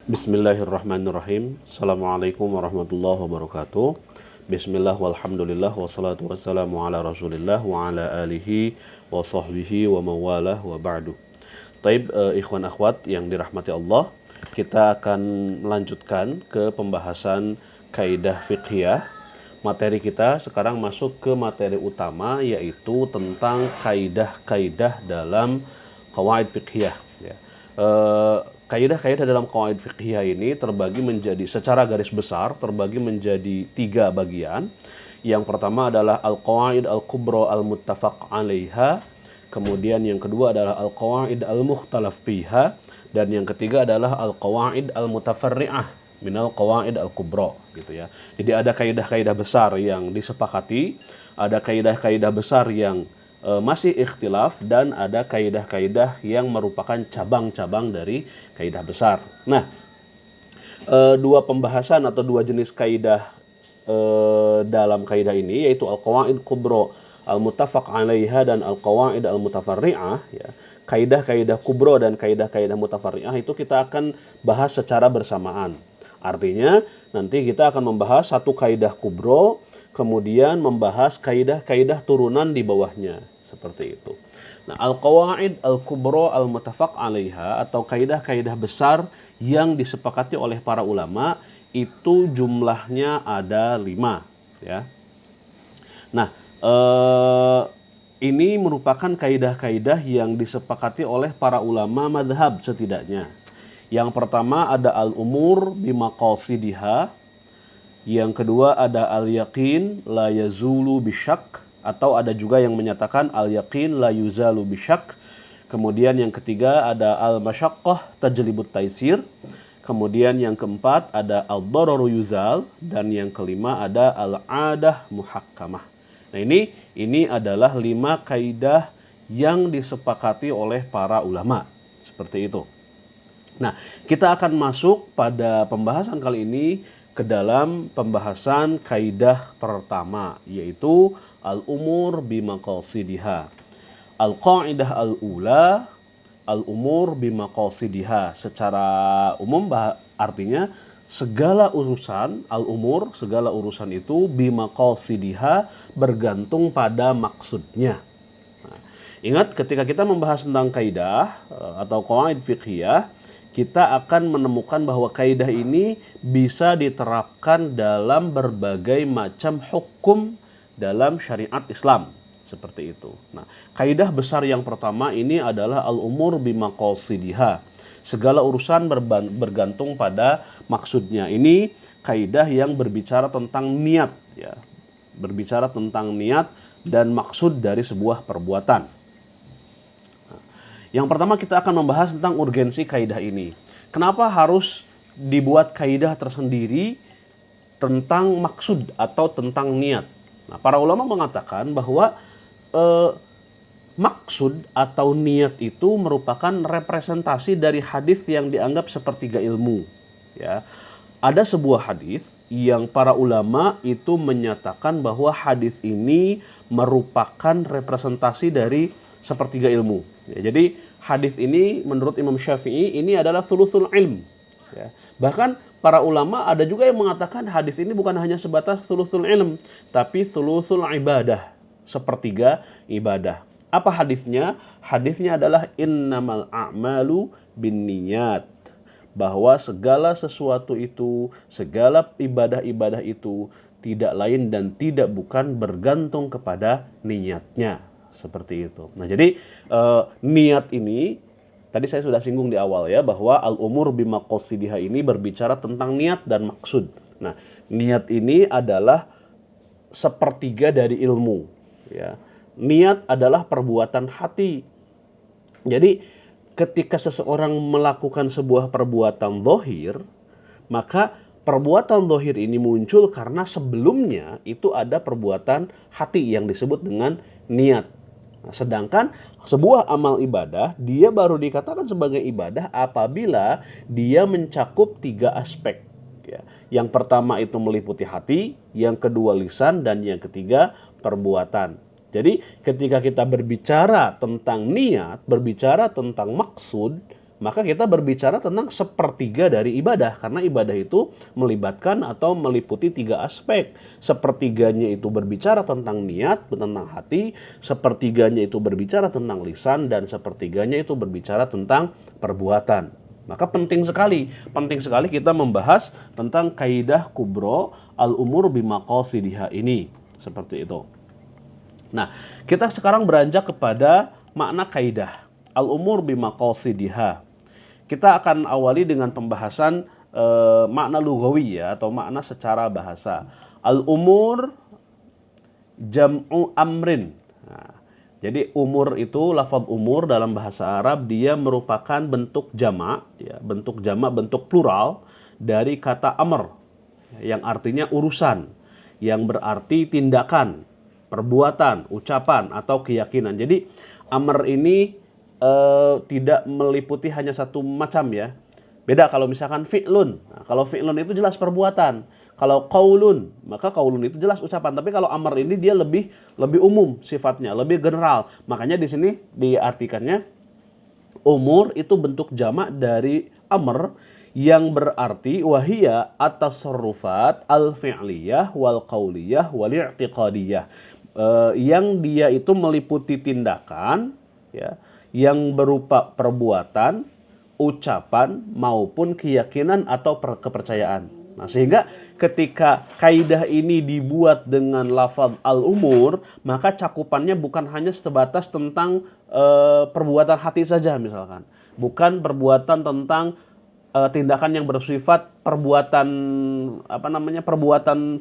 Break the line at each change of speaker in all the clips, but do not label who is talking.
Bismillahirrahmanirrahim. Assalamualaikum warahmatullahi wabarakatuh. Bismillah walhamdulillah wassalatu wassalamu ala rasulillah wa ala alihi wa sahbihi wa mawalah wa ba'du. Taib, ikhwan akhwat yang dirahmati Allah, kita akan melanjutkan ke pembahasan kaidah fiqhiyah. Materi kita sekarang masuk ke materi utama, yaitu tentang kaidah-kaidah dalam qawaid fiqhiyah, ya. Kaidah-kaidah dalam qawaid fiqhiyah ini terbagi menjadi, secara garis besar terbagi menjadi 3 bagian. Yang pertama adalah al-qawaid al-kubra al-muttafaq 'alaiha, kemudian yang kedua adalah al-qawaid al-mukhtalaf fiha, dan yang ketiga adalah al-qawaid al-mutafarri'ah minal qawaid al-kubra, gitu ya. Jadi ada kaidah-kaidah besar yang disepakati, ada kaidah-kaidah besar yang masih ikhtilaf, dan ada kaidah-kaidah yang merupakan cabang-cabang dari kaidah besar. Nah, dua pembahasan atau dua jenis kaidah dalam kaidah ini, yaitu al-qawaid kubra al-muttafaq 'alaiha dan al-qawaid al-mutafarri'ah, ya. Kaidah-kaidah kubra dan kaidah-kaidah mutafarri'ah itu kita akan bahas secara bersamaan. Artinya nanti kita akan membahas satu kaidah kubra, kemudian membahas kaidah-kaidah turunan di bawahnya, seperti itu. Nah, al-qawaid al-kubra al-muttafaq 'alaiha atau kaidah-kaidah besar yang disepakati oleh para ulama itu jumlahnya ada 5, ya. Nah, ini merupakan kaidah-kaidah yang disepakati oleh para ulama madhab setidaknya. Yang pertama ada al-umur bimaqasidiha. Yang kedua ada al-yaqin la yazulu bisyak, atau ada juga yang menyatakan al-yaqin la yuzalu bisyak. Kemudian yang ketiga ada al-masyaqqah tajlibut taisir. Kemudian yang keempat ada al-dararu yuzal, dan yang kelima ada al-adah muhakkamah. Nah, ini adalah 5 kaidah yang disepakati oleh para ulama. Seperti itu. Nah, kita akan masuk pada pembahasan kali ini ke dalam pembahasan kaidah pertama, yaitu al-umur bimaqasidiha. Al-qaidah al-ula, al-umur bimaqasidiha. Secara umum artinya segala urusan, al-umur, segala urusan itu bimaqasidiha, bergantung pada maksudnya. Nah, ingat ketika kita membahas tentang kaidah atau qawaid fiqhiyah, kita akan menemukan bahwa kaidah ini bisa diterapkan dalam berbagai macam hukum dalam syariat Islam, seperti itu. Nah, kaidah besar yang pertama ini adalah al-umur bimaqasidiha. Segala urusan bergantung pada maksudnya. Ini kaidah yang berbicara tentang niat, ya. Berbicara tentang niat dan maksud dari sebuah perbuatan. Yang pertama kita akan membahas tentang urgensi kaidah ini. Kenapa harus dibuat kaidah tersendiri tentang maksud atau tentang niat? Nah, para ulama mengatakan bahwa maksud atau niat itu merupakan representasi dari hadis yang dianggap sepertiga ilmu, ya. Ada sebuah hadis yang para ulama itu menyatakan bahwa hadis ini merupakan representasi dari sepertiga ilmu. Ya, jadi hadis ini menurut Imam Syafi'i ini adalah thuluthul ilm. Ya. Bahkan para ulama ada juga yang mengatakan hadis ini bukan hanya sebatas thuluthul ilm, tapi thuluthul ibadah, sepertiga ibadah. Apa hadisnya? Hadisnya adalah innamal a'malu binniyat. Bahwa segala sesuatu itu, segala ibadah-ibadah itu tidak lain dan tidak bukan bergantung kepada niatnya. Seperti itu. Nah, jadi niat ini tadi saya sudah singgung di awal, ya, bahwa al-umur bimaqasidiha ini berbicara tentang niat dan maksud. Nah, niat ini adalah sepertiga dari ilmu, ya. Niat adalah perbuatan hati. Jadi ketika seseorang melakukan sebuah perbuatan zahir, maka perbuatan zahir ini muncul karena sebelumnya itu ada perbuatan hati yang disebut dengan niat. Nah, sedangkan sebuah amal ibadah dia baru dikatakan sebagai ibadah apabila dia mencakup 3 aspek, ya. Yang pertama itu meliputi hati, yang kedua lisan, dan yang ketiga perbuatan. Jadi ketika kita berbicara tentang niat, berbicara tentang maksud, maka kita berbicara tentang sepertiga dari ibadah, karena ibadah itu melibatkan atau meliputi 3 aspek. Sepertiganya itu berbicara tentang niat, tentang hati, sepertiganya itu berbicara tentang lisan, dan sepertiganya itu berbicara tentang perbuatan. Maka penting sekali kita membahas tentang kaidah kubro al-umur bimaqasidiha ini, seperti itu. Nah, kita sekarang beranjak kepada makna kaidah al-umur bimaqasidiha. Kita akan awali dengan pembahasan makna lughawi ya, atau makna secara bahasa. Al-umur jam'u amrin. Nah, jadi umur itu, lafaz umur dalam bahasa Arab dia merupakan bentuk jamak, ya, bentuk plural dari kata amr, yang artinya urusan, yang berarti tindakan, perbuatan, ucapan, atau keyakinan. Jadi amr ini tidak meliputi hanya satu macam ya. Beda kalau misalkan fi'lun. Nah, kalau fi'lun itu jelas perbuatan. Kalau qaulun, maka qaulun itu jelas ucapan. Tapi kalau amr ini dia lebih umum sifatnya, lebih general. Makanya di sini diartikannya umur itu bentuk jamak dari amr yang berarti wahiyya at-tasarrufat al-fi'liyah wal qauliyah wal i'tiqadiyah. Yang dia itu meliputi tindakan ya, yang berupa perbuatan, ucapan, maupun keyakinan atau kepercayaan. Nah, sehingga ketika kaidah ini dibuat dengan lafaz al-umur, maka cakupannya bukan hanya sebatas tentang perbuatan hati saja misalkan. Bukan perbuatan tentang tindakan yang bersifat perbuatan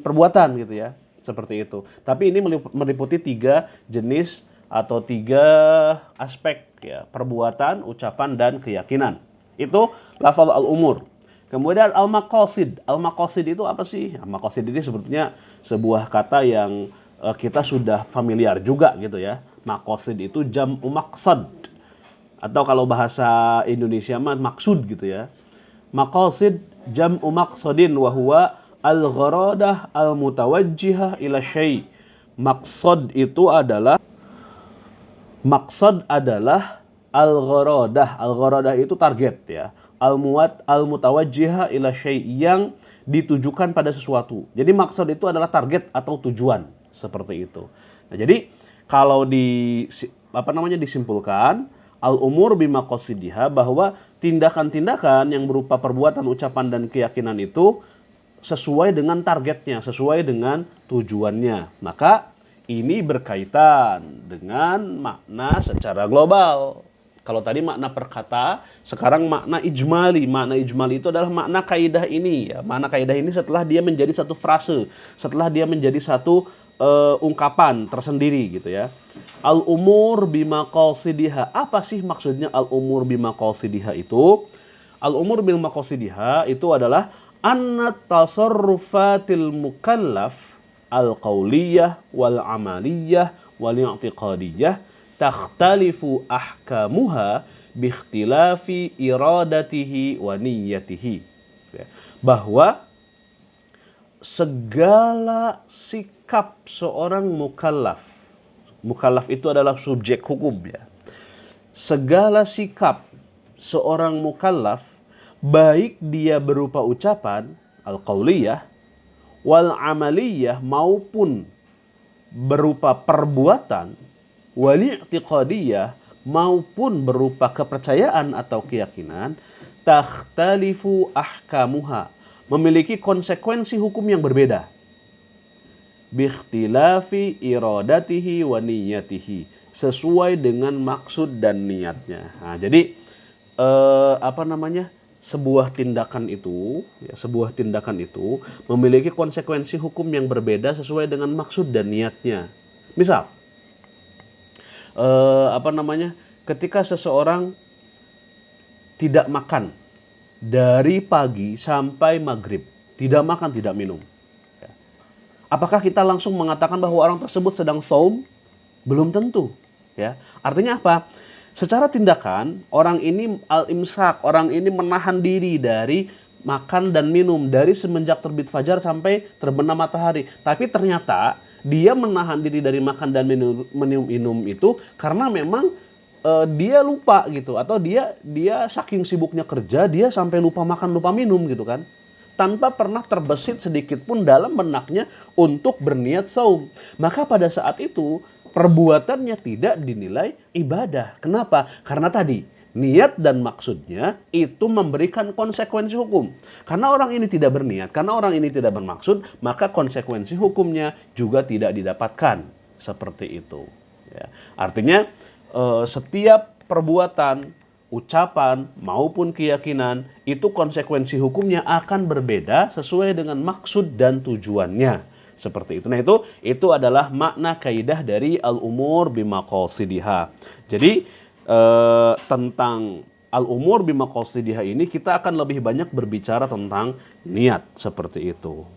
perbuatan gitu ya. Seperti itu. Tapi ini meliputi 3 jenis atau 3 aspek ya, perbuatan, ucapan, dan keyakinan. Itu lafaz al-umur. Kemudian al-maqasid. Al-maqasid itu apa sih? Al-maqasid ini sebetulnya sebuah kata yang kita sudah familiar juga gitu ya. Maqasid itu jam'u maqsad. Atau kalau bahasa Indonesia mah maksud gitu ya. Maqasid jam'u maqsadin wa huwa al-gharadah al-mutawajjihah ila syai'. Maksad adalah al-gharadah. Al-gharadah itu target ya. Al-mutawajjihah ila syai' yang ditujukan pada sesuatu. Jadi maksud itu adalah target atau tujuan, seperti itu. Nah, jadi kalau disimpulkan al-umur bimaqasidiha, bahwa tindakan-tindakan yang berupa perbuatan, ucapan, dan keyakinan itu sesuai dengan targetnya, sesuai dengan tujuannya. Maka ini berkaitan dengan makna secara global. Kalau tadi makna perkata, sekarang makna ijmali. Makna ijmali itu adalah makna kaidah ini. Ya. Makna kaidah ini setelah dia menjadi satu frase, setelah dia menjadi satu ungkapan tersendiri gitu ya. Al-umur bimaqasidiha. Apa sih maksudnya al-umur bimaqasidiha itu? Al-umur bimaqasidiha itu adalah anna tasarrufatil mukallaf al-qauliyah wal-amaliyah wal-i'tiqadiyah takhtalifu ahkamuha biikhtilafi iradatihi wa niyyatihi. Bahwa segala sikap seorang mukallaf, mukallaf itu adalah subjek hukum ya. Segala sikap seorang mukallaf, baik dia berupa ucapan al-qauliyah wal amaliyah maupun berupa perbuatan, wal i'tiqadiyah maupun berupa kepercayaan atau keyakinan, takhtalifu ahkamuha, memiliki konsekuensi hukum yang berbeda. Biikhtilafi iradatihi wa niyyatihi, sesuai dengan maksud dan niatnya. Nah, jadi sebuah tindakan itu memiliki konsekuensi hukum yang berbeda sesuai dengan maksud dan niatnya. Misal ketika seseorang tidak makan dari pagi sampai maghrib, tidak makan, tidak minum, apakah kita langsung mengatakan bahwa orang tersebut sedang shaum? Belum tentu ya. Artinya apa? Secara tindakan, orang ini al-imsak, orang ini menahan diri dari makan dan minum dari semenjak terbit fajar sampai terbenam matahari. Tapi ternyata dia menahan diri dari makan dan minum itu karena memang dia lupa gitu, atau dia saking sibuknya kerja dia sampai lupa makan lupa minum gitu kan, tanpa pernah terbesit sedikit pun dalam benaknya untuk berniat saum, maka pada saat itu perbuatannya tidak dinilai ibadah. Kenapa? Karena tadi niat dan maksudnya itu memberikan konsekuensi hukum. Karena orang ini tidak berniat, karena orang ini tidak bermaksud, maka konsekuensi hukumnya juga tidak didapatkan. Seperti itu. Ya. Artinya setiap perbuatan, ucapan maupun keyakinan itu konsekuensi hukumnya akan berbeda sesuai dengan maksud dan tujuannya. Seperti itu. Nah, itu adalah makna kaidah dari al-umur bimaqasidiha. Jadi tentang al-umur bimaqasidiha ini kita akan lebih banyak berbicara tentang niat seperti itu.